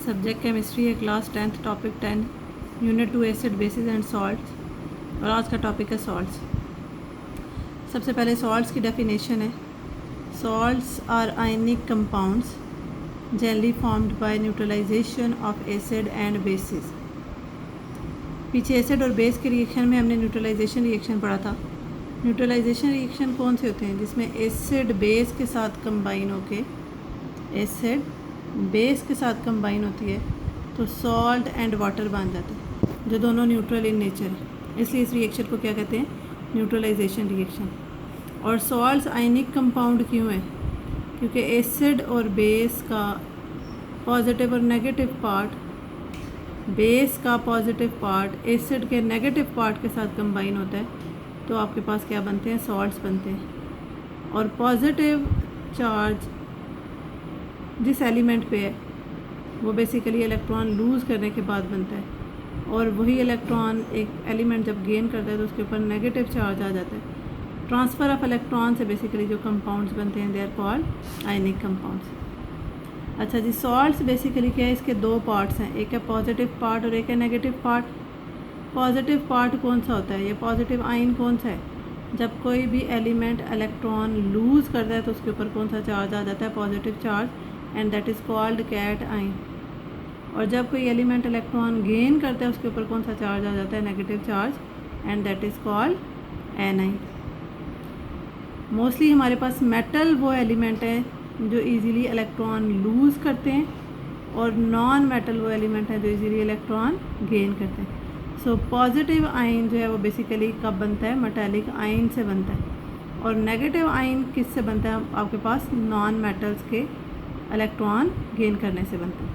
Subject chemistry है, class 10th, topic 10, unit 2, acid basis and salts. और आज का टॉपिक है सॉल्ट्स। सबसे पहले सॉल्ट्स की डेफिनेशन है। Salts are ionic compounds generally formed by neutralisation of acid and bases. पीछे एसिड और बेस के रिएक्शन में हमने न्यूट्रलाइजेशन रिएक्शन पढ़ा था। न्यूट्रलाइजेशन रिएक्शन कौन से होते हैं? जिसमें एसिड बेस के साथ कंबाइन होके एसिड बेस के साथ कंबाइन होती है तो सॉल्ट एंड वाटर बन जाते हैं, जो दोनों न्यूट्रल इन नेचर है। इसलिए इस रिएक्शन को क्या कहते हैं? Neutralisation reaction. और सॉल्ट्स आयनिक कंपाउंड क्यों है? क्योंकि एसिड और बेस का पॉजिटिव और नेगेटिव पार्ट, बेस का पॉजिटिव पार्ट एसिड के नेगेटिव पार्ट के साथ कंबाइन होता है तो आपके पास क्या बनते हैं? सॉल्ट्स बनते हैं। और पॉजिटिव चार्ज जिस एलिमेंट पे है वो बेसिकली इलेक्ट्रॉन लूज़ करने के बाद बनता है, और वही इलेक्ट्रॉन एक एलिमेंट जब गेन करता है तो उसके ऊपर नेगेटिव चार्ज आ जाता है। ट्रांसफ़र ऑफ इलेक्ट्रॉन से बेसिकली जो कंपाउंड्स बनते हैं they are called ionic compounds. अच्छा जी, सॉल्ट्स बेसिकली क्या है? इसके दो पार्ट्स हैं, एक है पॉजिटिव पार्ट और एक है नेगेटिव पार्ट। पॉजिटिव पार्ट कौन सा होता है? ये पॉजिटिव आयन कौन सा है? जब कोई भी एलिमेंट इलेक्ट्रॉन लूज़ करता है तो उसके ऊपर कौन सा चार्ज आ जाता है? Positive charge, and that is called cation. और जब कोई एलिमेंट इलेक्ट्रॉन गेन करता है उसके ऊपर कौन सा चार्ज आ जाता है? Negative charge, and that is called A9. Mostly हमारे पास मेटल वो एलिमेंट है जो इजीली इलेक्ट्रॉन लूज़ करते हैं, और नॉन मेटल वो एलिमेंट है जो इजीली इलेक्ट्रॉन गेन करते हैं। सो पॉजिटिव आयन जो है वो बेसिकली कब बनता है? मेटालिक आयन से बनता है। और नेगेटिव आयन किससे बनता है? आपके पास नॉन मेटल्स के इलेक्ट्रॉन गेन करने से बनते हैं।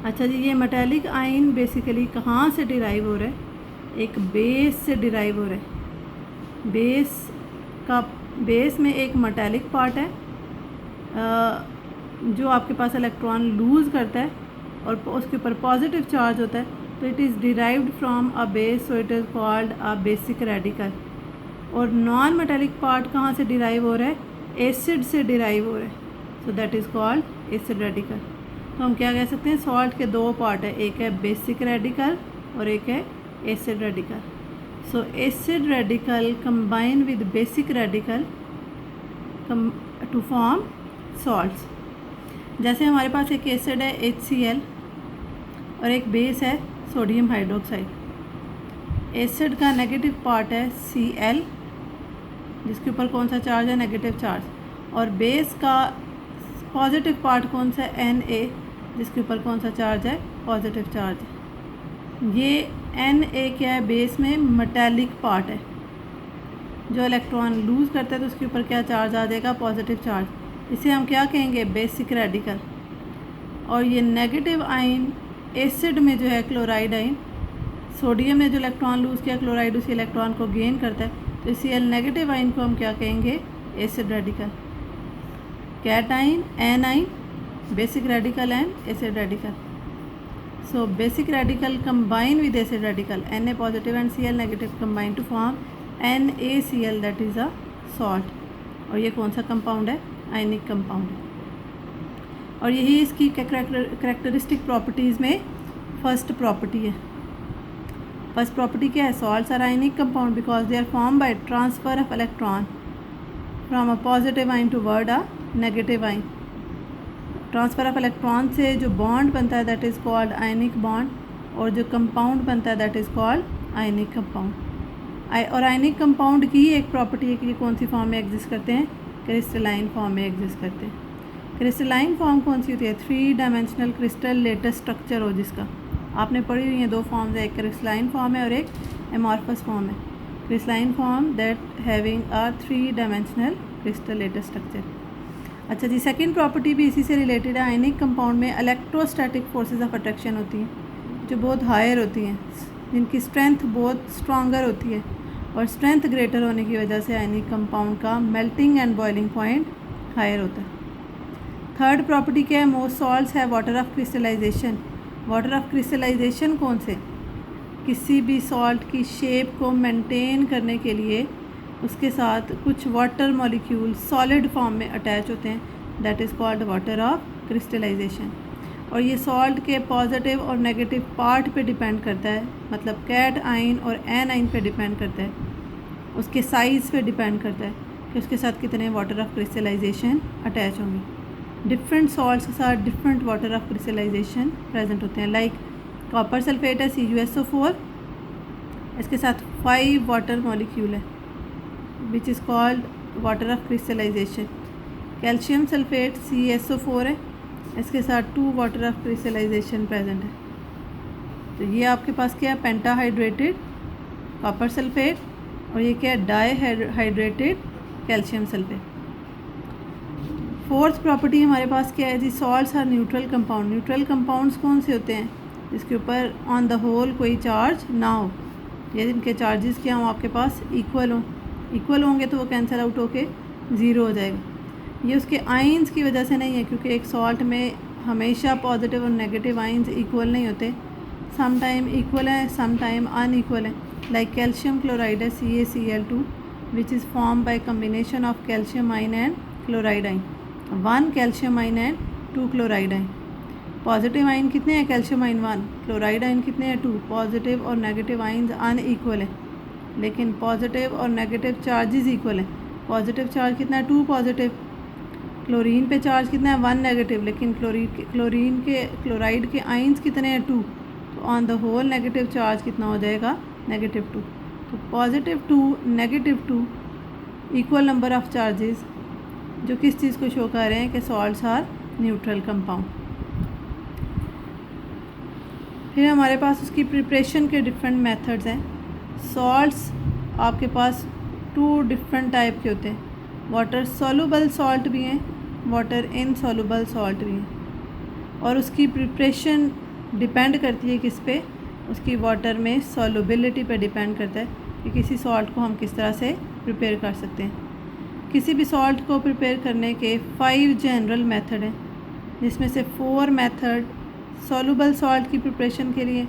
अच्छा जी, ये मेटालिक आयन बेसिकली कहाँ से डिराइव हो रहा है? एक बेस से डिराइव हो रहा है। बेस में एक मेटालिक पार्ट है जो आपके पास इलेक्ट्रॉन लूज़ करता है और उसके ऊपर पॉजिटिव चार्ज होता है, तो it is derived from a base, so it is called a basic radical. और नॉन मेटालिक पार्ट कहाँ से डिराइव हो रहा है? एसिड से डिराइव हो रहा है, so that is called acid radical. तो हम क्या कह सकते हैं? सॉल्ट के दो पार्ट है, एक है बेसिक रेडिकल और एक है acid radical. So acid radical combine with basic radical to form salts. जैसे हमारे पास एक एसिड है HCl और एक बेस है सोडियम हाइड्रोक्साइड। एसिड का नेगेटिव पार्ट है Cl जिसके ऊपर कौन सा चार्ज है? Negative charge. और बेस का पॉजिटिव पार्ट कौन सा है? Na जिसके ऊपर कौन सा चार्ज है? पॉजिटिव चार्ज है। ये Na क्या है? बेस में मेटालिक पार्ट है, जो इलेक्ट्रॉन लूज़ करता है तो उसके ऊपर क्या चार्ज आ जाएगा? Positive charge. इसे हम क्या कहेंगे? Basic radical. और ये नेगेटिव आयन एसिड में जो है क्लोराइड आयन, सोडियम ने जो इलेक्ट्रॉन लूज़ किया, क्लोराइड उसी इलेक्ट्रॉन को गेन करता है, तो Cl नेगेटिव आयन को हम क्या कहेंगे? Acid radical. Cation, anion, basic radical and acid radical. So basic radical combine with acid radical, Na positive and Cl negative combine to form NaCl, that is a salt। और ये कौन सा compound है? Ionic compound है। और यही इसकी characteristic properties में फर्स्ट प्रॉपर्टी है। फर्स्ट प्रॉपर्टी क्या है? Salts are ionic compound because they are form by transfer of electron from a positive ion toward a negative ion. Transfer of electron से जो बॉन्ड बनता है that is called ionic bond, और जो compound बनता है that is called ionic compound. और ionic compound की एक प्रॉपर्टी है कि ये कौन सी फॉर्म में एग्जिस्ट करते हैं? क्रिस्टलाइन फॉर्म में एग्जिस्ट करते हैं। क्रिस्टलाइन फॉर्म कौन सी होती है? 3 डायमेंशनल क्रिस्टल लेटेस्ट स्ट्रक्चर हो जिसका आपने पढ़ी हुई है। दो फॉर्म्स है, एक क्रिस्टलाइन फॉर्म है और एक एमॉर्फस फॉर्म है। Crystalline form that having a 3 dimensional crystal latest structure. अच्छा जी, सेकंड प्रॉपर्टी भी इसी से रिलेटेड है। आयनिक कंपाउंड में इलेक्ट्रोस्टैटिक फोर्सेस ऑफ अट्रैक्शन होती हैं जो बहुत हायर होती हैं, जिनकी स्ट्रेंथ बहुत स्ट्रॉन्गर होती है, और स्ट्रेंथ ग्रेटर होने की वजह से आयनिक कंपाउंड का melting and boiling point higher होता है। थर्ड प्रॉपर्टी क्या है? मोस्ट सॉल्ट्स है water of crystallisation. Water of crystallisation कौन से? किसी भी सॉल्ट की शेप को मेंटेन करने के लिए उसके साथ कुछ वाटर मॉलिक्यूल सॉलिड फॉर्म में अटैच होते हैं, that is called water of crystallisation. और ये सॉल्ट के पॉजिटिव और नेगेटिव पार्ट पे डिपेंड करता है, मतलब कैट आइन और एन आइन पे डिपेंड करता है, उसके साइज़ पे डिपेंड करता है कि उसके साथ कितने वाटर ऑफ क्रिस्टलाइजेशन अटैच होंगे। डिफरेंट सॉल्ट्स के साथ different water of crystallisation present होते हैं। लाइक कॉपर सल्फेट है CuSO4, इसके साथ 5 वाटर मॉलिक्यूल है which is called water of crystallisation. Calcium sulphate CaSO4 है, इसके साथ 2 वाटर ऑफ क्रिस्टलाइजेशन प्रेजेंट है। तो ये आपके पास क्या है, पेंटाहाइड्रेटेड कॉपर सल्फेट, और ये क्या है, dihydrated calcium sulphate. Fourth property हमारे पास क्या है जी, salts are neutral compound. Neutral compounds कौन से होते हैं, जिसके ऊपर ऑन द होल कोई चार्ज ना हो, या जिनके चार्जेस क्या हों आपके पास इक्वल हों। इक्वल होंगे तो वो कैंसिल आउट होके ज़ीरो हो जाएगा। ये उसके आइंस की वजह से नहीं है, क्योंकि एक सॉल्ट में हमेशा पॉजिटिव और नेगेटिव आइंस इक्वल नहीं होते, सम टाइम इक्वल है, सम टाइम अनइक्वल है। लाइक कैल्शियम क्लोराइड है CaCl2 which is form by combination of calcium ion and chloride आइन, 1 कैल्शियम आइन एंड 2 क्लोराइड आइन। पॉजिटिव आइन कितने हैं, कैल्शियम आइन 1, क्लोराइड आइन कितने हैं 2। पॉजिटिव और नेगेटिव आइंस अनइक्वल है, लेकिन पॉजिटिव और नेगेटिव चार्जेस इक्वल है। पॉजिटिव चार्ज कितना है 2 पॉजिटिव, क्लोरीन पे चार्ज कितना है 1 नेगेटिव, लेकिन क्लोराइड के आइंस कितने हैं 2, तो on the whole negative charge कितना हो जाएगा, -2। तो +2 -2 इक्वल नंबर ऑफ चार्जेस, जो किस चीज़ को शो कर रहे हैं कि सॉल्ट्स आर न्यूट्रल कंपाउंड। फिर हमारे पास उसकी प्रिपरेशन के डिफरेंट मेथड्स हैं। सॉल्ट्स आपके पास 2 डिफरेंट टाइप के होते हैं, वाटर सॉल्युबल सॉल्ट भी हैं, वाटर इनसॉल्युबल सॉल्ट भी हैं, और उसकी प्रिपरेशन डिपेंड करती है किस पे, उसकी वाटर में सॉल्युबिलिटी पे डिपेंड करता है कि किसी सॉल्ट को हम किस तरह से प्रिपेयर कर सकते हैं। किसी भी सॉल्ट को प्रिपेयर करने के 5 जनरल मेथड हैं, जिसमें से 4 मेथड सॉल्युबल सॉल्ट की प्रिपरेशन के लिए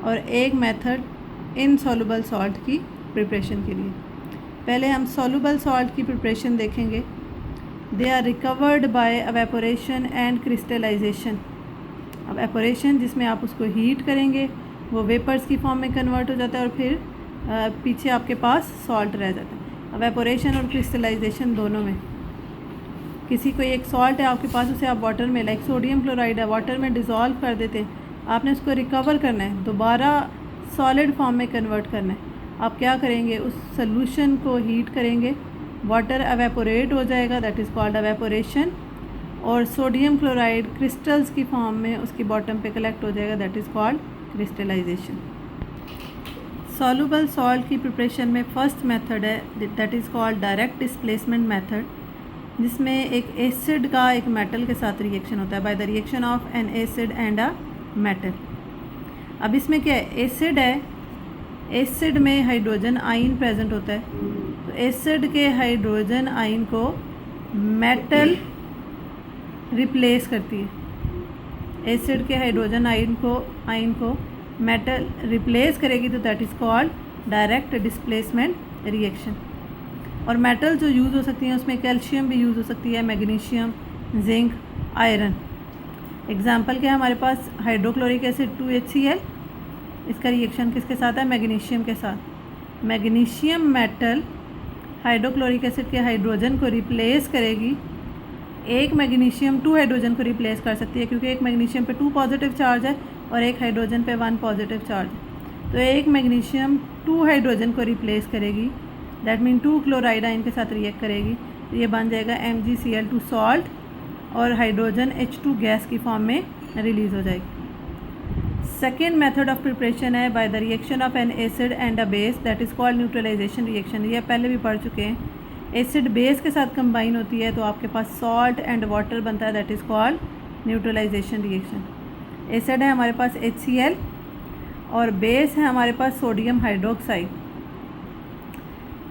और 1 मेथड इनसॉल्युबल सॉल्ट की प्रिपरेशन के लिए। पहले हम सॉल्युबल सॉल्ट की प्रिपरेशन देखेंगे। They are recovered by evaporation and crystallisation. अब एपोरेशन जिसमें आप उसको हीट करेंगे, वो वेपर्स की फॉर्म में कन्वर्ट हो जाता है और फिर पीछे आपके पास सॉल्ट रह जाता है। अब एपोरेशन और क्रिस्टलाइजेशन दोनों में, किसी कोई एक सॉल्ट है आपके पास, उसे आप वाटर में, लाइक सोडियम क्लोराइड है, वाटर में डिज़ोल्व कर देते हैं, आपने उसको रिकवर करना है, दोबारा सॉलिड फॉर्म में कन्वर्ट करना है। आप क्या करेंगे, उस सॉल्यूशन को हीट करेंगे, वाटर एवेपोरेट हो जाएगा, दैट इज़ कॉल्ड एवेपोरेशन, और सोडियम क्लोराइड क्रिस्टल्स की फॉर्म में उसकी बॉटम पे कलेक्ट हो जाएगा, that is called crystallisation. Soluble salt की प्रिपरेशन में फर्स्ट मेथड है, that is called direct displacement method, जिसमें एक एसिड का एक मेटल के साथ रिएक्शन होता है by the reaction of an acid and a metal. अब इसमें क्या है, एसिड है, एसिड में हाइड्रोजन आयन प्रेजेंट होता है, तो एसिड के हाइड्रोजन आयन को मेटल रिप्लेस करती है। एसिड के हाइड्रोजन आयन को मेटल रिप्लेस करेगी, तो that is called direct displacement reaction. और मेटल जो यूज़ हो सकती हैं उसमें कैल्शियम भी यूज़ हो सकती है, मैग्नीशियम, जिंक, आयरन। एग्जाम्पल क्या है हमारे पास, हाइड्रोक्लोरिक एसिड 2HCl, इसका रिएक्शन किसके साथ है, मैग्नीशियम के साथ। मैग्नीशियम मेटल हाइड्रोक्लोरिक एसिड के हाइड्रोजन को रिप्लेस करेगी, एक मैग्नीशियम 2 हाइड्रोजन को रिप्लेस कर सकती है, क्योंकि एक मैग्नीशियम पे 2 पॉजिटिव चार्ज है और एक हाइड्रोजन पे 1 पॉजिटिव चार्ज है, तो एक मैग्नीशियम 2 हाइड्रोजन को रिप्लेस करेगी, दैट मीन 2 क्लोराइड आयन के साथ रिएक्ट करेगी, तो ये बन जाएगा MgCl2 सॉल्ट, और हाइड्रोजन H2 गैस की फॉर्म में रिलीज़ हो जाएगी। सेकेंड मेथड ऑफ प्रिपरेशन है by the reaction of an acid and a base, that is called neutralisation reaction. ये पहले भी पढ़ चुके हैं। एसिड बेस के साथ कंबाइन होती है तो आपके पास सॉल्ट एंड वाटर बनता है, that is called neutralisation reaction. Acid है हमारे पास HCl और बेस है हमारे पास सोडियम हाइड्रोक्साइड।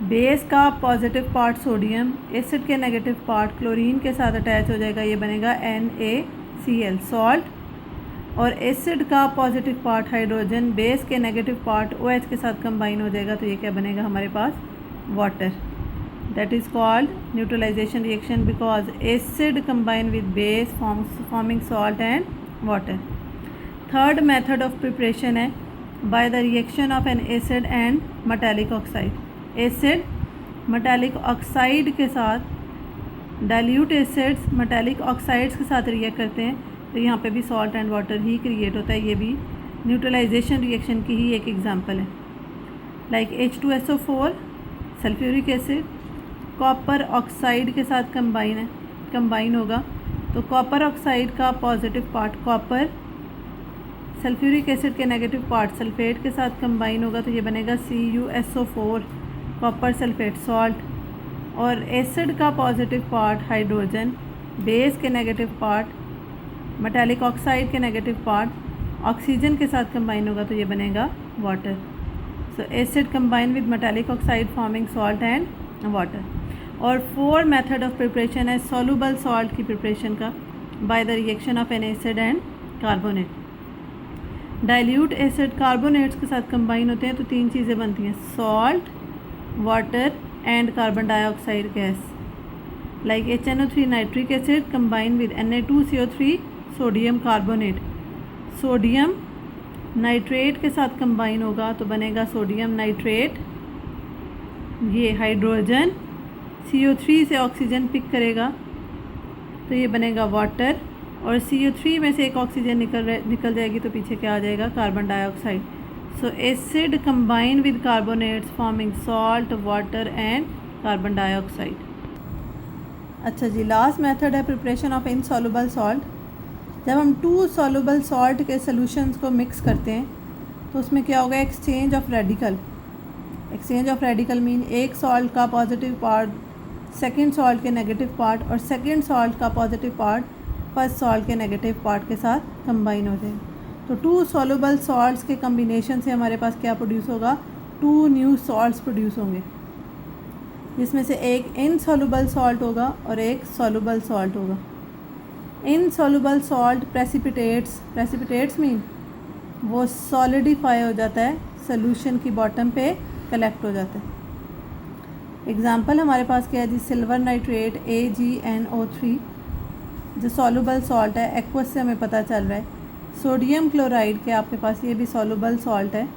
बेस का पॉजिटिव पार्ट सोडियम, एसिड के नेगेटिव पार्ट क्लोरीन के साथ अटैच हो जाएगा, ये बनेगा NaCl सॉल्ट, और एसिड का पॉजिटिव पार्ट हाइड्रोजन, बेस के नेगेटिव पार्ट OH के साथ कंबाइन हो जाएगा, तो ये क्या बनेगा हमारे पास, water. That is called neutralisation reaction because acid combine with base forming salt and water. Third method of preparation है by the reaction of an acid and metallic oxide. Acid metallic oxide के साथ, dilute acids metallic oxides के साथ react करते हैं, तो यहाँ पे भी salt and water he create होता है। ये भी न्यूट्रलाइजेशन रिएक्शन की ही एक एग्जांपल है। Like H2SO4 sulphuric acid copper oxide के साथ कंबाइन होगा, तो कॉपर ऑक्साइड का positive part copper, sulphuric acid के नेगेटिव पार्ट सल्फेट के साथ कंबाइन होगा, तो ये बनेगा CuSO4 कॉपर सल्फेट सॉल्ट। और एसिड का पॉजिटिव पार्ट हाइड्रोजन, बेस के नेगेटिव पार्ट मेटालिक ऑक्साइड के नेगेटिव पार्ट ऑक्सीजन के साथ कंबाइन होगा, तो ये बनेगा water. So acid combine with metallic oxide forming salt and water. और फोर्थ मेथड ऑफ प्रिपरेशन है सॉल्युबल सॉल्ट की प्रिपरेशन का bye the reaction of an acid and carbonate. Dilute acid carbonates के साथ कंबाइन होते हैं, तो तीन चीज़ें बनती हैं, salt, water and carbon dioxide gas. Like HNO3 nitric acid combine with Na2CO3 sodium carbonate. Sodium nitrate के साथ कंबाइन होगा, तो बनेगा सोडियम नाइट्रेट। ये हाइड्रोजन CO3 से ऑक्सीजन पिक करेगा, तो ये बनेगा वाटर। और CO3 में से एक ऑक्सीजन निकल जाएगी, तो पीछे क्या आ जाएगा, carbon dioxide. So acid combine with carbonates forming salt, water and carbon dioxide. अच्छा जी, लास्ट मेथड है प्रिपरेशन ऑफ इनसॉल्युबल सॉल्ट। जब हम टू सॉल्युबल सॉल्ट के सॉल्यूशंस को मिक्स करते हैं, तो उसमें क्या होगा, exchange of radical. Exchange of radical mean एक सॉल्ट का पॉजिटिव पार्ट सेकंड सॉल्ट के नेगेटिव पार्ट, और सेकंड सॉल्ट का पॉजिटिव पार्ट फर्स्ट सॉल्ट के नेगेटिव पार्ट के साथ कंबाइन हो जाएगा। तो टू सॉल्युबल सॉल्ट्स के कम्बिनेशन से हमारे पास क्या प्रोड्यूस होगा, टू न्यू सॉल्ट्स प्रोड्यूस होंगे, जिसमें से एक इनसॉल्युबल सॉल्ट होगा और एक सॉल्युबल सॉल्ट होगा। इनसॉल्युबल सॉल्ट प्रेसिपिटेट्स मीन वो सॉलिडिफाई हो जाता है, सोल्यूशन की बॉटम पे कलेक्ट हो जाता है। एग्जांपल हमारे पास क्या है जी, सिल्वर नाइट्रेट AgNO3 जो सॉल्युबल सॉल्ट है, एक्वस से हमें पता चल रहा है। सोडियम क्लोराइड के आपके पास ये भी सॉल्युबल सॉल्ट है।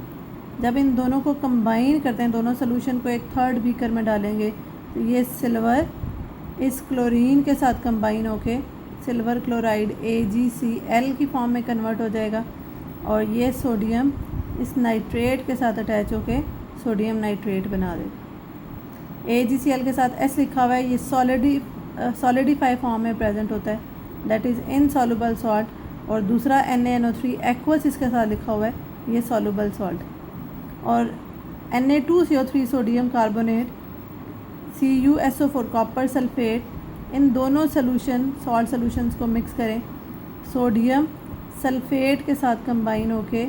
जब इन दोनों को कंबाइन करते हैं, दोनों सोल्यूशन को एक थर्ड बीकर में डालेंगे, तो ये सिल्वर इस क्लोरीन के साथ कंबाइन होके सिल्वर क्लोराइड AgCl की फॉर्म में कन्वर्ट हो जाएगा, और ये सोडियम इस नाइट्रेट के साथ अटैच होके सोडियम नाइट्रेट बना देगा। AgCl के साथ S लिखा हुआ है, ये सॉलिडिफाई फॉर्म में प्रेजेंट होता है, दैट इज़ इनसॉल्युबल सॉल्ट। और दूसरा NaNO3 एक्वस इसके साथ लिखा हुआ है, ये सॉल्युबल सॉल्ट। और Na2CO3 sodium carbonate, CuSO4 copper sulphate, इन दोनों सॉल्ट सॉल्यूशंस को मिक्स करें, सोडियम सल्फेट के साथ कंबाइन होके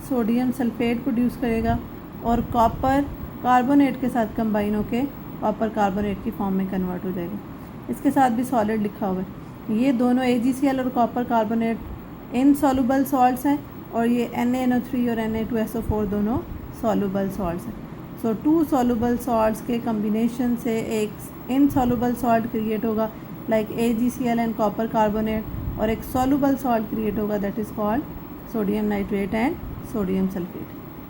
सोडियम सल्फेट प्रोड्यूस करेगा, और कॉपर कार्बोनेट के साथ कंबाइन होके कॉपर कार्बोनेट की फॉर्म में कन्वर्ट हो जाएगा। इसके साथ भी सॉलिड लिखा हुआ है। ये दोनों AgCl और कॉपर कार्बोनेट इनसॉल्युबल सॉल्ट्स हैं, और ये NaNO3 और Na2SO4 दोनों सॉल्युबल सॉल्ट्स हैं। सो टू सॉल्युबल सॉल्ट्स के कम्बिनेशन से एक इनसॉल्युबल सॉल्ट क्रिएट होगा, like AgCl and copper carbonate, और एक सॉल्युबल सॉल्ट क्रिएट होगा, that is called sodium nitrate and sodium sulphate.